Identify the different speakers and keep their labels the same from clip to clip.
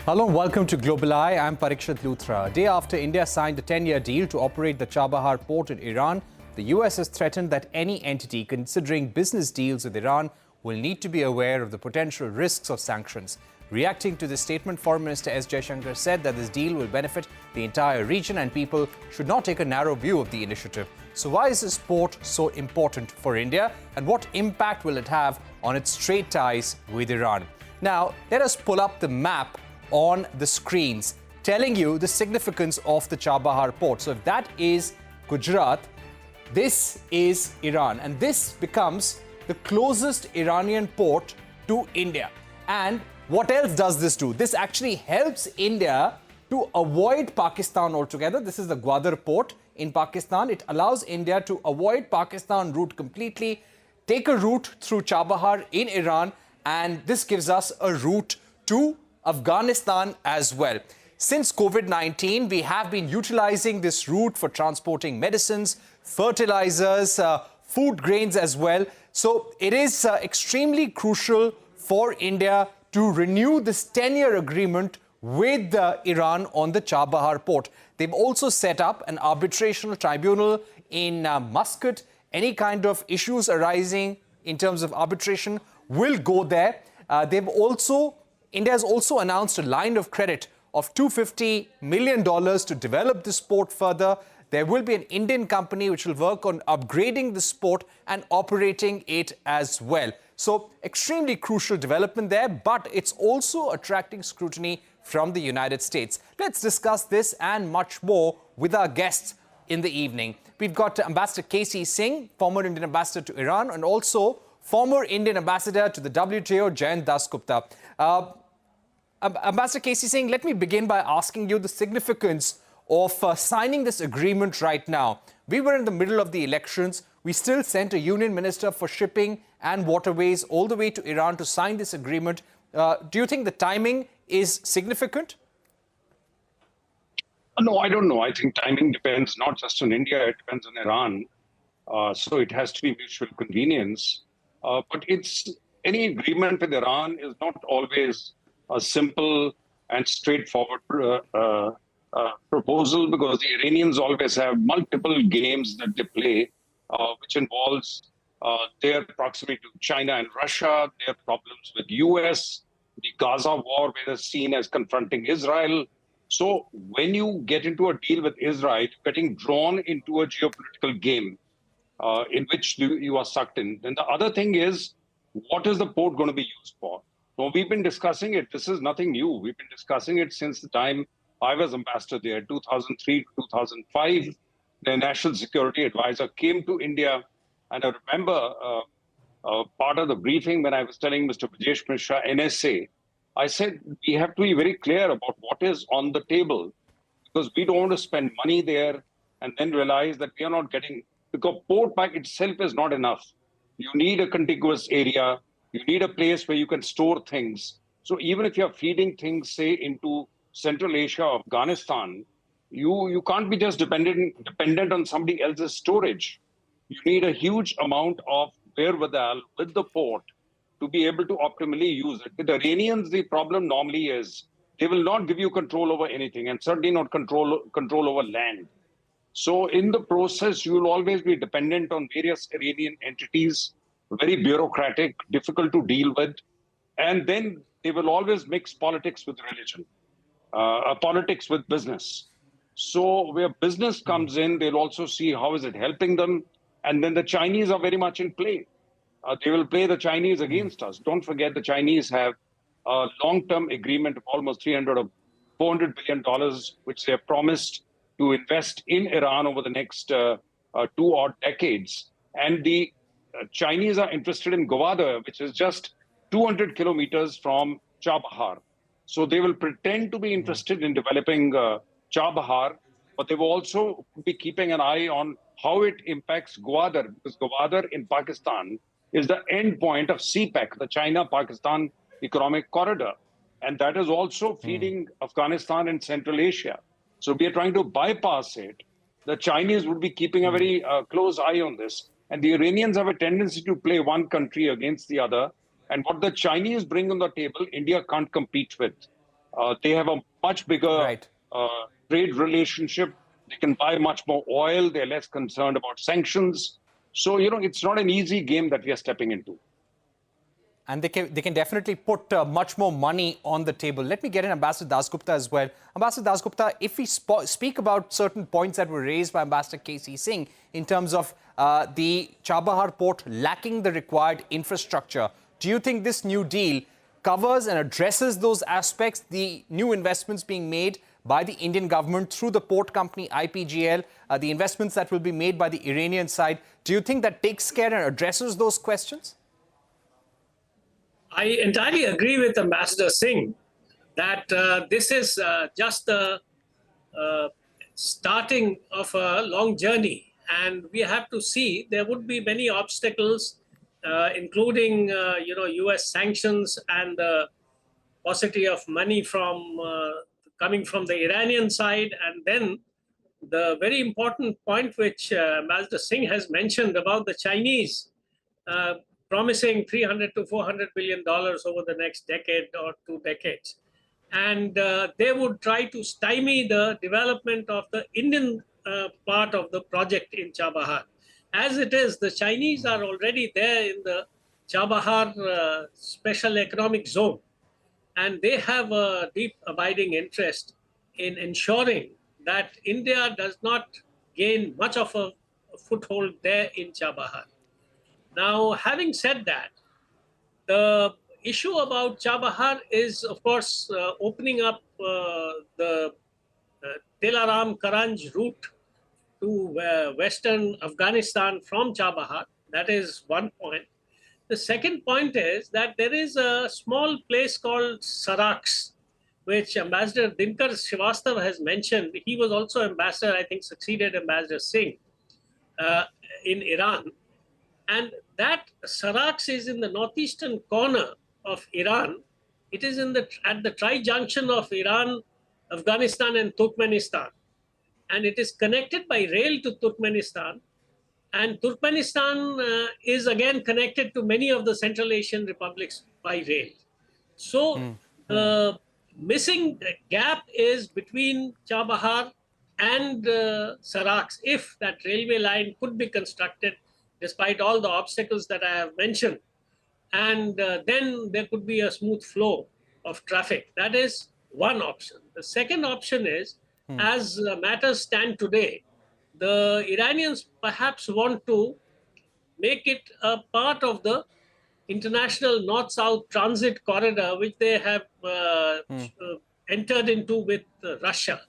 Speaker 1: Hello and welcome to Global Eye. I'm Parikshit Luthra. A day after India signed a 10-year deal to operate the Chabahar Port in Iran, the US has threatened that any entity considering business deals with Iran will need to be aware of the potential risks of sanctions. Reacting to this statement, Foreign Minister S. Jaishankar said that this deal will benefit the entire region and people should not take a narrow view of the initiative. So why is this port so important for India and what impact will it have on its trade ties with Iran? Now, let us pull up the map on the screens telling you the significance of the Chabahar port. So if that is Gujarat, this is Iran, and this becomes the closest Iranian port to India. And what else does this do? This actually helps India to avoid Pakistan altogether. This is the Gwadar port in Pakistan. It allows India to avoid Pakistan route completely, take a route through Chabahar in Iran, and this gives us a route to Afghanistan as well. Since COVID-19, we have been utilizing this route for transporting medicines, fertilizers, food grains as well. So it is extremely crucial for India to renew this 10-year agreement with Iran on the Chabahar port. They've also set up an arbitrational tribunal in Muscat. Any kind of issues arising in terms of arbitration will go there. India has also announced a line of credit of $250 million to develop this port further. There will be an Indian company which will work on upgrading this port and operating it as well. So extremely crucial development there, but it's also attracting scrutiny from the United States. Let's discuss this and much more with our guests in the evening. We've got Ambassador KC Singh, former Indian ambassador to Iran, and also former Indian ambassador to the WTO, Jayant Dasgupta. Ambassador KC Singh, let me begin by asking you the significance of signing this agreement right now. We were in the middle of the elections. We still sent a union minister for shipping and waterways all the way to Iran to sign this agreement. Do you think the timing is significant?
Speaker 2: No, I don't know. I think timing depends not just on India, it depends on Iran. So it has to be mutual convenience. But any agreement with Iran is not always a simple and straightforward proposal, because the Iranians always have multiple games that they play, which involves their proximity to China and Russia, their problems with US, the Gaza war, where they're seen as confronting Israel. So when you get into a deal with Israel, getting drawn into a geopolitical game in which you are sucked in. Then the other thing is, what is the port going to be used for? So we've been discussing it. This is nothing new. We've been discussing it since the time I was ambassador there, 2003 to 2005. The National Security Advisor came to India. And I remember part of the briefing when I was telling Mr. Brajesh Mishra, NSA, I said, we have to be very clear about what is on the table, because we don't want to spend money there and then realize that we are not getting, because port by itself is not enough. You need a contiguous area. You need a place where you can store things. So even if you're feeding things, say, into Central Asia or Afghanistan, you can't be just dependent on somebody else's storage. You need a huge amount of wherewithal with the port to be able to optimally use it. With the Iranians, the problem normally is they will not give you control over anything, and certainly not control over land. So in the process, you will always be dependent on various Iranian entities, very bureaucratic, difficult to deal with. And then they will always mix politics with religion, politics with business. So where business comes in, they'll also see how is it helping them. And then the Chinese are very much in play. They will play the Chinese against us. Don't forget, the Chinese have a long-term agreement of almost $300 or $400 billion, which they have promised to invest in Iran over the next 2 odd decades. And the Chinese are interested in Gwadar, which is just 200 kilometers from Chabahar. So they will pretend to be interested in developing Chabahar, but they will also be keeping an eye on how it impacts Gwadar, because Gwadar in Pakistan is the end point of CPEC, the China-Pakistan Economic Corridor. And that is also feeding Afghanistan and Central Asia. So we are trying to bypass it. The Chinese would be keeping a very close eye on this. And the Iranians have a tendency to play one country against the other. And what the Chinese bring on the table, India can't compete with. They have a much bigger
Speaker 1: Right.
Speaker 2: trade relationship. They can buy much more oil. They're less concerned about sanctions. So, it's not an easy game that we are stepping into.
Speaker 1: And they can definitely put much more money on the table. Let me get in Ambassador Dasgupta as well. Ambassador Dasgupta, if we speak about certain points that were raised by Ambassador KC Singh in terms of the Chabahar port lacking the required infrastructure, do you think this new deal covers and addresses those aspects, the new investments being made by the Indian government through the port company IPGL, the investments that will be made by the Iranian side? Do you think that takes care and addresses those questions?
Speaker 3: I entirely agree with Ambassador Singh that this is just the starting of a long journey. And we have to see there would be many obstacles, including, US sanctions and the paucity of money from coming from the Iranian side. And then the very important point which Ambassador Singh has mentioned about the Chinese promising $300 to $400 billion over the next decade or 2 decades. And they would try to stymie the development of the Indian part of the project in Chabahar. As it is, the Chinese are already there in the Chabahar Special Economic Zone. And they have a deep abiding interest in ensuring that India does not gain much of a foothold there in Chabahar. Now, having said that, the issue about Chabahar is, of course, opening up the Dilaram-Karanj route to western Afghanistan from Chabahar. That is one point. The second point is that there is a small place called Saraks, which Ambassador Dinkar Srivastav has mentioned. He was also ambassador, I think, succeeded Ambassador Singh in Iran. And that Saraks is in the northeastern corner of Iran. It is at the tri-junction of Iran, Afghanistan, and Turkmenistan. And it is connected by rail to Turkmenistan. And Turkmenistan is again connected to many of the Central Asian republics by rail. So the missing gap is between Chabahar and Saraks. If that railway line could be constructed, despite all the obstacles that I have mentioned, and then there could be a smooth flow of traffic. That is one option. The second option is, as matters stand today, the Iranians perhaps want to make it a part of the international north-south transit corridor, which they have entered into with Russia.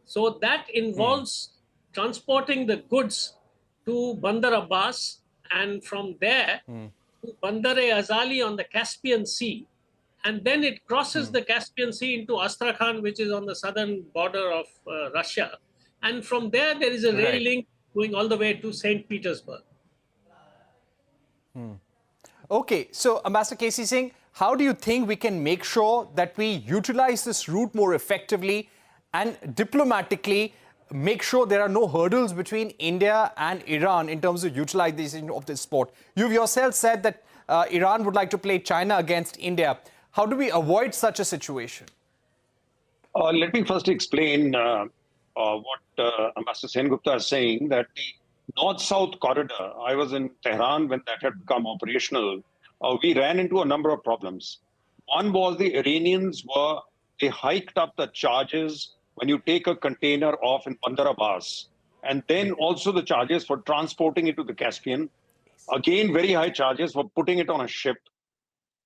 Speaker 3: So that involves transporting the goods to Bandar Abbas, and from there to Bandar-e-Azali on the Caspian Sea. And then it crosses the Caspian Sea into Astrakhan, which is on the southern border of Russia. And from there is a rail link going all the way to St. Petersburg.
Speaker 1: Okay, so Ambassador KC Singh, how do you think we can make sure that we utilize this route more effectively and diplomatically make sure there are no hurdles between India and Iran in terms of utilization of this port? You've yourself said that Iran would like to play China against India. How do we avoid such a situation?
Speaker 2: Let me first explain what Ambassador Sengupta is saying, that the north-south corridor, I was in Tehran when that had become operational, we ran into a number of problems. One was the Iranians they hiked up the charges when you take a container off in Bandar Abbas, and then also the charges for transporting it to the Caspian. Again, very high charges for putting it on a ship.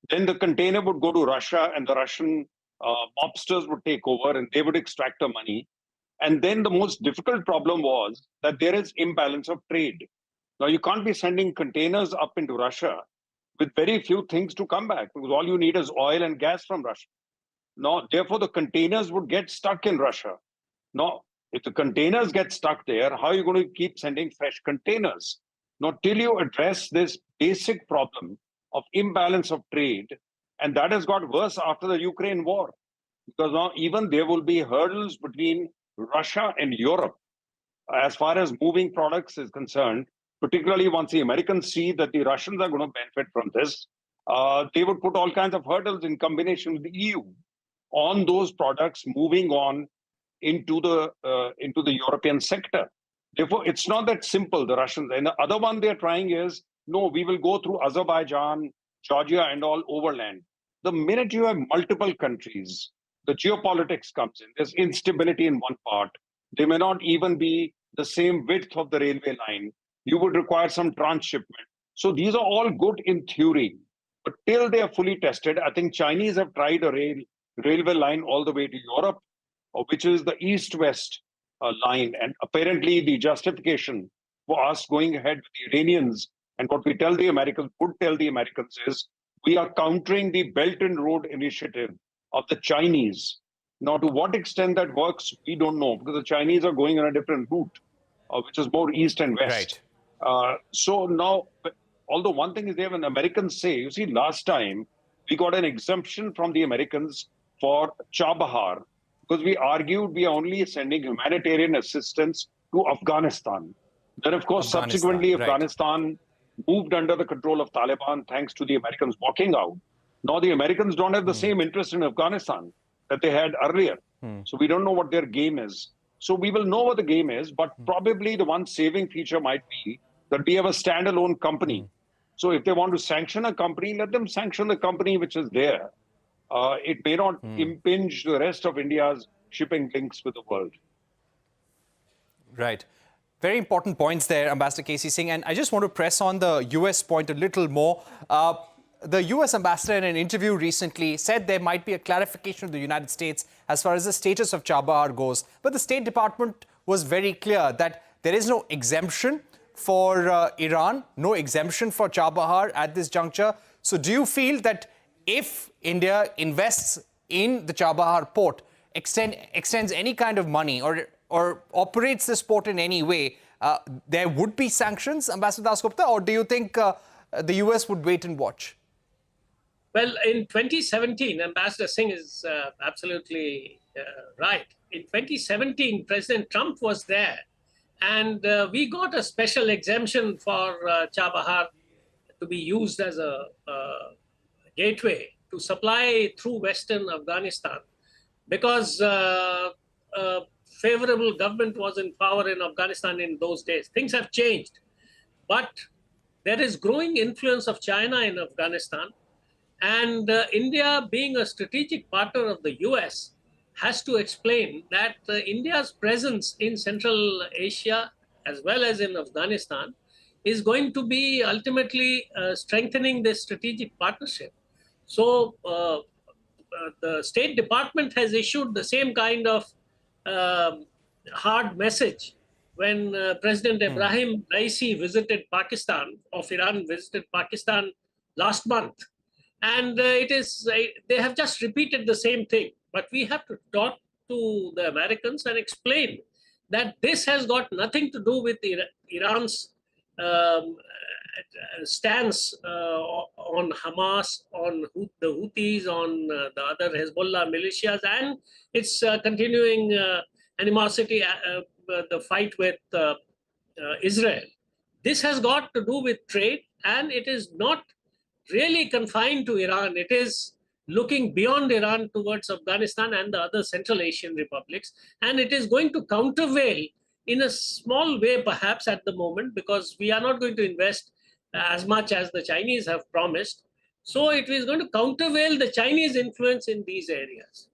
Speaker 2: Then the container would go to Russia, and the Russian mobsters would take over, and they would extract the money. And then the most difficult problem was that there is imbalance of trade. Now, you can't be sending containers up into Russia with very few things to come back, because all you need is oil and gas from Russia. Now, therefore, the containers would get stuck in Russia. Now, if the containers get stuck there, how are you going to keep sending fresh containers? Now, till you address this basic problem of imbalance of trade, and that has got worse after the Ukraine war, because now even there will be hurdles between Russia and Europe as far as moving products is concerned, particularly once the Americans see that the Russians are going to benefit from this, they would put all kinds of hurdles in combination with the EU. on those products moving on into the European sector. Therefore, it's not that simple, the Russians. And the other one they're trying is, no, we will go through Azerbaijan, Georgia, and all overland. The minute you have multiple countries, the geopolitics comes in. There's instability in one part. They may not even be the same width of the railway line. You would require some transshipment. So these are all good in theory. But till they are fully tested, I think Chinese have tried a railway line all the way to Europe, which is the east-west line. And apparently the justification for us going ahead with the Iranians and what we tell the Americans, would tell the Americans is, we are countering the Belt and Road Initiative of the Chinese. Now, to what extent that works, we don't know, because the Chinese are going on a different route, which is more east and west.
Speaker 1: Right.
Speaker 2: So now, although one thing is they have an Americans say, you see, last time we got an exemption from the Americans for Chabahar, because we argued we are only sending humanitarian assistance to Afghanistan. Then, of course, subsequently, Afghanistan moved under the control of Taliban thanks to the Americans walking out. Now the Americans don't have the same interest in Afghanistan that they had earlier. So we don't know what their game is. So we will know what the game is, but probably the one saving feature might be that we have a standalone company. So if they want to sanction a company, let them sanction the company which is there. It may not impinge the rest of India's shipping links with the world.
Speaker 1: Right. Very important points there, Ambassador KC Singh. And I just want to press on the US point a little more. The US ambassador in an interview recently said there might be a clarification of the United States as far as the status of Chabahar goes. But the State Department was very clear that there is no exemption for Iran, no exemption for Chabahar at this juncture. So do you feel that if India invests in the Chabahar port, extends any kind of money or operates this port in any way, there would be sanctions, Ambassador Dasgupta, or do you think the US would wait and watch?
Speaker 3: Well, in 2017, Ambassador Singh is absolutely right. In 2017, President Trump was there, and we got a special exemption for Chabahar to be used as a gateway to supply through Western Afghanistan, because favorable government was in power in Afghanistan in those days. Things have changed, but there is growing influence of China in Afghanistan, and India, being a strategic partner of the US, has to explain that India's presence in Central Asia as well as in Afghanistan is going to be ultimately strengthening this strategic partnership. So the State Department has issued the same kind of hard message when President Ibrahim Raisi visited Pakistan, of Iran visited Pakistan last month. And they have just repeated the same thing. But we have to talk to the Americans and explain that this has got nothing to do with Iran's stance on Hamas, on the Houthis, on the other Hezbollah militias, and its continuing animosity, the fight with Israel. This has got to do with trade, and it is not really confined to Iran. It is looking beyond Iran towards Afghanistan and the other Central Asian republics. And it is going to countervail in a small way, perhaps at the moment, because we are not going to invest as much as the Chinese have promised. So it is going to countervail the Chinese influence in these areas.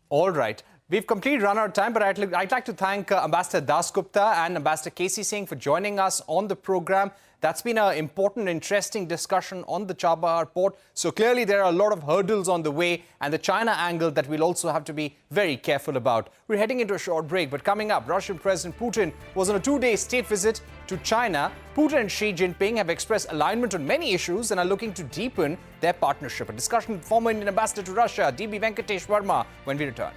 Speaker 1: All right. We've completely run out of time, but I'd like to thank Ambassador Dasgupta and Ambassador KC Singh for joining us on the program. That's been an important, interesting discussion on the Chabahar port. So clearly there are a lot of hurdles on the way, and the China angle that we'll also have to be very careful about. We're heading into a short break, but coming up, Russian President Putin was on a 2-day state visit to China. Putin and Xi Jinping have expressed alignment on many issues and are looking to deepen their partnership. A discussion with former Indian ambassador to Russia, DB Venkatesh Varma, when we return.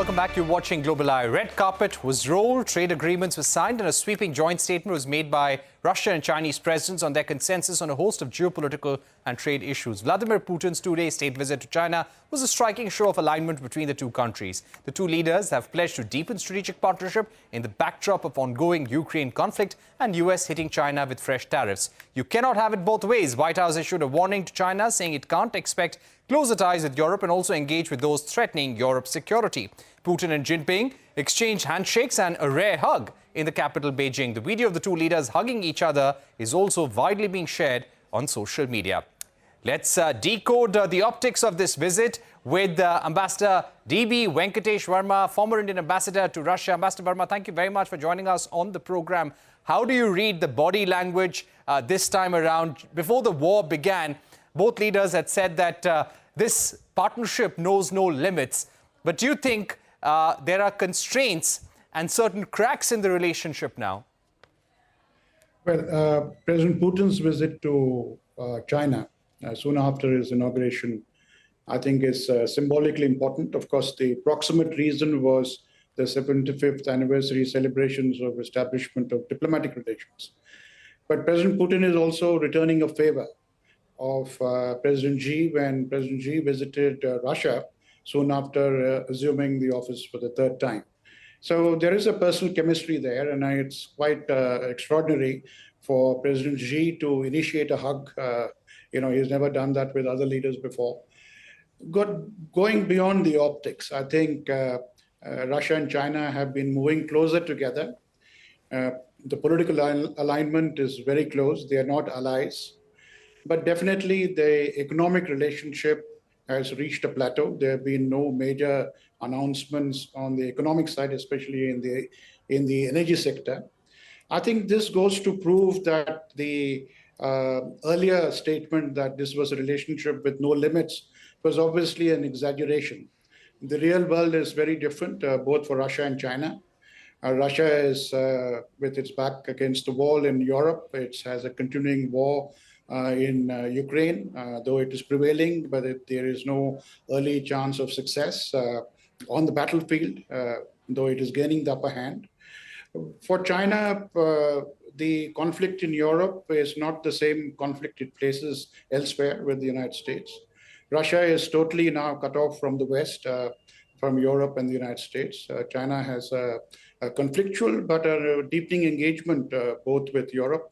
Speaker 1: Welcome back. You're watching Global Eye. Red carpet was rolled, trade agreements were signed, and a sweeping joint statement was made by Russia and Chinese presidents on their consensus on a host of geopolitical and trade issues. Vladimir Putin's two-day state visit to China was a striking show of alignment between the two countries. The two leaders have pledged to deepen strategic partnership in the backdrop of ongoing Ukraine conflict and US hitting China with fresh tariffs. You cannot have it both ways. White House issued a warning to China, saying it can't expect closer ties with Europe and also engage with those threatening Europe's security. Putin and Jinping exchanged handshakes and a rare hug in the capital, Beijing. The video of the two leaders hugging each other is also widely being shared on social media. Let's decode the optics of this visit with Ambassador DB Venkatesh Varma, former Indian ambassador to Russia. Ambassador Varma, thank you very much for joining us on the program. How do you read the body language this time around? Before the war began, both leaders had said that this partnership knows no limits. But do you think there are constraints and certain cracks in the relationship now?
Speaker 4: Well, President Putin's visit to China soon after his inauguration, I think is symbolically important. Of course, the proximate reason was the 75th anniversary celebrations of establishment of diplomatic relations. But President Putin is also returning a favor of President Xi when President Xi visited Russia soon after assuming the office for the third time. So there is a personal chemistry there, and it's quite extraordinary for President Xi to initiate a hug. He's never done that with other leaders before. Going beyond the optics, I think Russia and China have been moving closer together. The political alignment is very close. They are not allies. But definitely the economic relationship has reached a plateau. There have been no major announcements on the economic side, especially in the energy sector. I think this goes to prove that the earlier statement that this was a relationship with no limits was obviously an exaggeration. The real world is very different, both for Russia and China. Russia is with its back against the wall in Europe. It has a continuing war in Ukraine, though it is prevailing, but there is no early chance of success on the battlefield, though it is gaining the upper hand. For China, the conflict in Europe is not the same conflict it faces elsewhere with the United States. Russia is totally now cut off from the West, from Europe and the United States. China has a conflictual but a deepening engagement both with Europe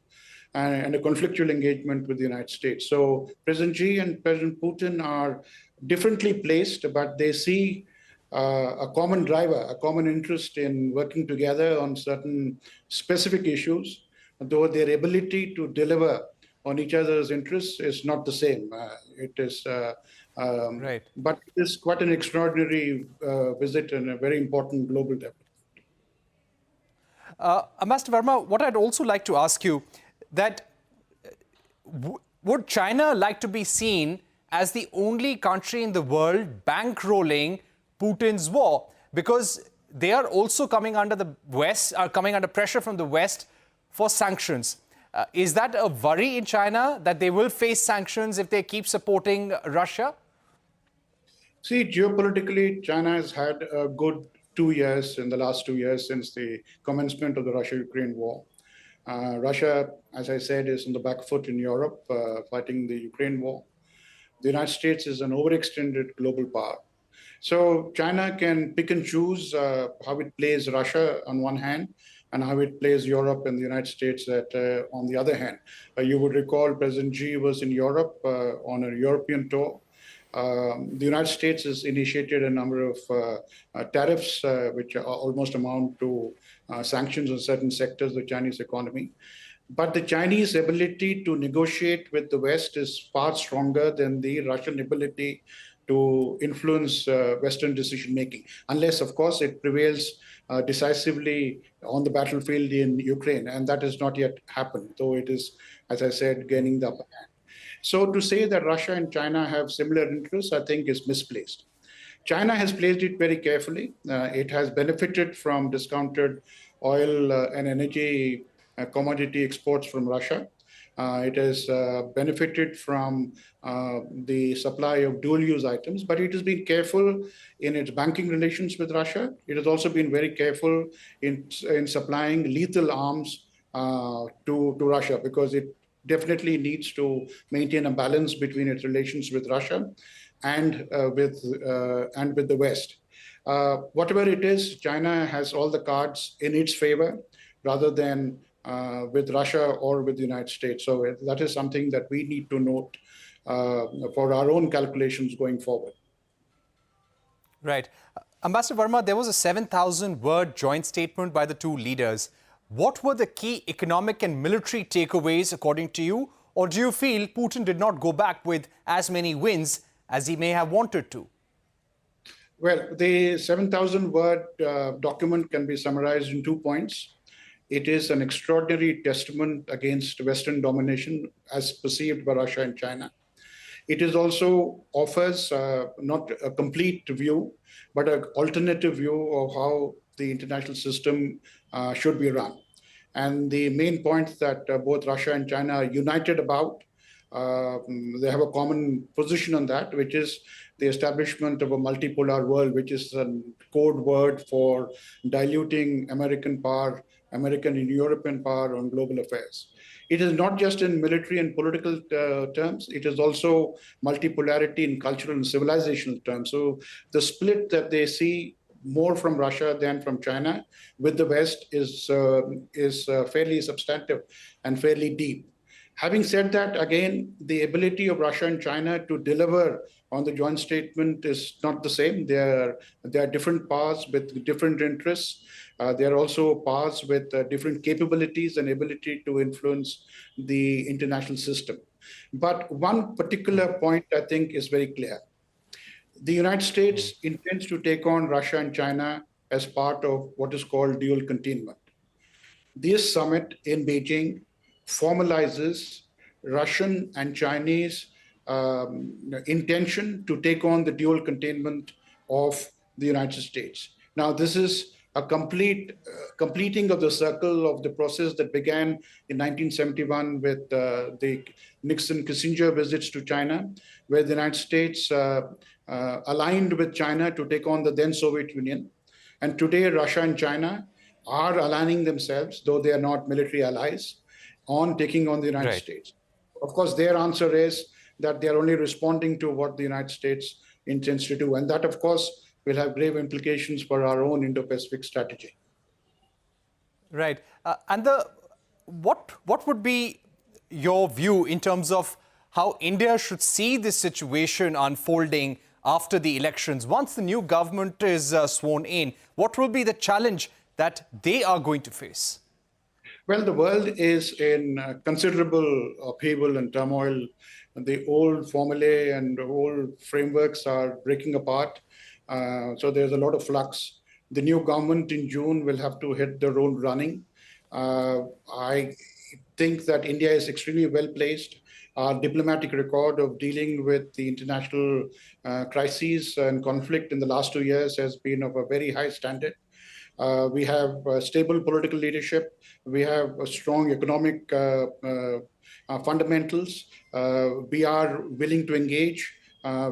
Speaker 4: and a conflictual engagement with the United States. So President Xi and President Putin are differently placed, but they see a common driver, a common interest in working together on certain specific issues, though their ability to deliver on each other's interests is not the same. It is,
Speaker 1: right.
Speaker 4: But it is quite an extraordinary visit and a very important global development.
Speaker 1: Ambassador Varma, what I'd also like to ask you, that would China like to be seen as the only country in the world bankrolling Putin's war? Because they are also coming under the West, are coming under pressure from the West for sanctions. Is that a worry in China that they will face sanctions if they keep supporting Russia?
Speaker 4: See, geopolitically, China has had a good 2 years in the last 2 years since the commencement of the Russia-Ukraine war. Russia, as I said, is on the back foot in Europe, fighting the Ukraine war. The United States is an overextended global power. So China can pick and choose how it plays Russia on one hand and how it plays Europe and the United States on the other hand. You would recall President Xi was in Europe on a European tour. The United States has initiated a number of tariffs, which almost amount to sanctions on certain sectors of the Chinese economy. But the Chinese ability to negotiate with the West is far stronger than the Russian ability to influence Western decision-making, unless, of course, it prevails decisively on the battlefield in Ukraine. And that has not yet happened, though it is, as I said, gaining the upper hand. So to say that Russia and China have similar interests, I think is misplaced. China has placed it very carefully. It has benefited from discounted oil and energy commodity exports from Russia. It has benefited from the supply of dual-use items, but it has been careful in its banking relations with Russia. It has also been very careful in supplying lethal arms to Russia, because it definitely needs to maintain a balance between its relations with Russia and with the West. Whatever it is, China has all the cards in its favor rather than with Russia or with the United States. So that is something that we need to note for our own calculations going forward.
Speaker 1: Right. Ambassador Varma, there was a 7,000-word joint statement by the two leaders. What were the key economic and military takeaways, according to you? Or do you feel Putin did not go back with as many wins as he may have wanted to?
Speaker 4: Well, the 7,000-word document can be summarized in 2 points. It is an extraordinary testament against Western domination as perceived by Russia and China. It is also offers not a complete view, but an alternative view of how the international system should be run. And the main point that both Russia and China are united about, they have a common position on that, which is the establishment of a multipolar world, which is a code word for diluting American power, American and European power on global affairs. It is not just in military and political terms, it is also multipolarity in cultural and civilizational terms. So the split that they see more from Russia than from China with the West is fairly substantive and fairly deep. Having said that, again, the ability of Russia and China to deliver on the joint statement is not the same. They are different powers with different interests. They are also powers with different capabilities and ability to influence the international system. But one particular point I think is very clear. The United States intends to take on Russia and China as part of what is called dual containment. This summit in Beijing formalizes Russian and Chinese intention to take on the dual containment of the United States. Now, this is a completing of the circle of the process that began in 1971 with the Nixon-Kissinger visits to China, where the United States aligned with China to take on the then Soviet Union. And today, Russia and China are aligning themselves, though they are not military allies, on taking on the United States. Of course, their answer is that they are only responding to what the United States intends to do. And that, of course, will have grave implications for our own Indo-Pacific strategy.
Speaker 1: Right. And what would be your view in terms of how India should see this situation unfolding after the elections? Once the new government is sworn in, what will be the challenge that they are going to face?
Speaker 4: Well, the world is in considerable upheaval and turmoil. The old formulae and old frameworks are breaking apart. So there's a lot of flux. The new government in June will have to hit the road running. I think that India is extremely well placed. Our diplomatic record of dealing with the international crises and conflict in the last 2 years has been of a very high standard. We have stable political leadership. We have a strong economic fundamentals. We are willing to engage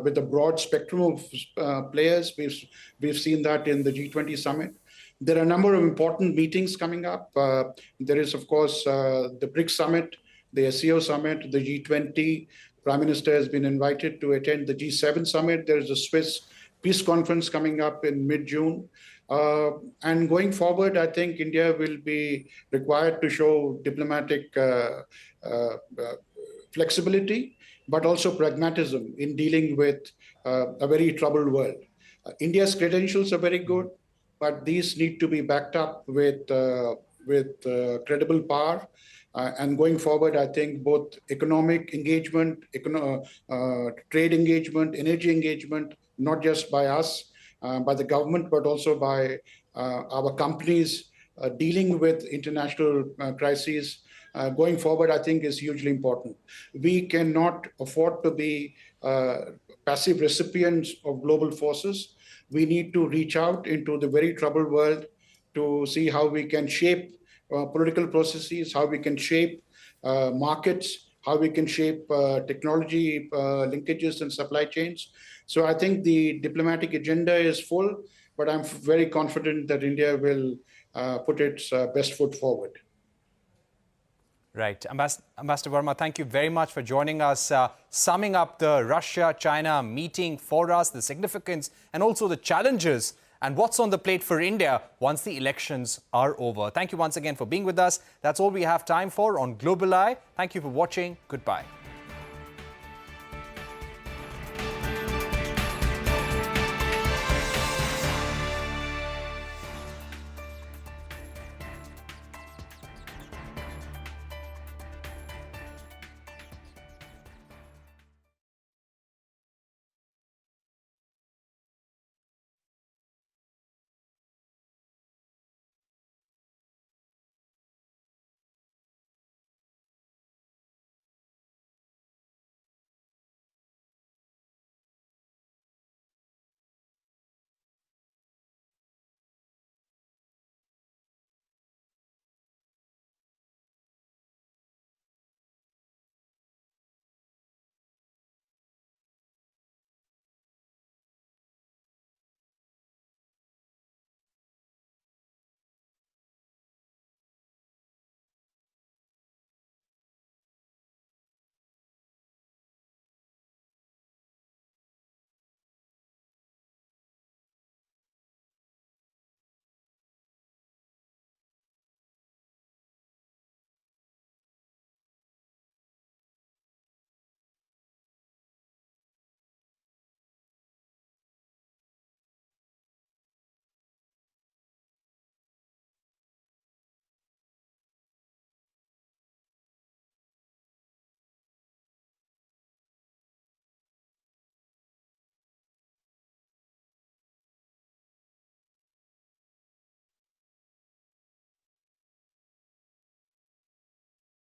Speaker 4: with a broad spectrum of players. We've seen that in the G20 summit. There are a number of important meetings coming up. There is, of course, the BRICS summit, the SCO summit, the G20. Prime Minister has been invited to attend the G7 summit. There is a Swiss peace conference coming up in mid-June. And going forward, I think India will be required to show diplomatic flexibility, but also pragmatism in dealing with a very troubled world. India's credentials are very good, but these need to be backed up with credible power. And going forward, I think both economic engagement, trade engagement, energy engagement, not just by us, by the government, but also by our companies dealing with international crises, going forward, I think is hugely important. We cannot afford to be passive recipients of global forces. We need to reach out into the very troubled world to see how we can shape political processes, how we can shape markets, how we can shape technology linkages and supply chains. So I think the diplomatic agenda is full, but I'm very confident that India will put its best foot forward.
Speaker 1: Right. Ambassador Varma, thank you very much for joining us, summing up the Russia-China meeting for us, the significance and also the challenges and what's on the plate for India once the elections are over. Thank you once again for being with us. That's all we have time for on Global Eye. Thank you for watching. Goodbye.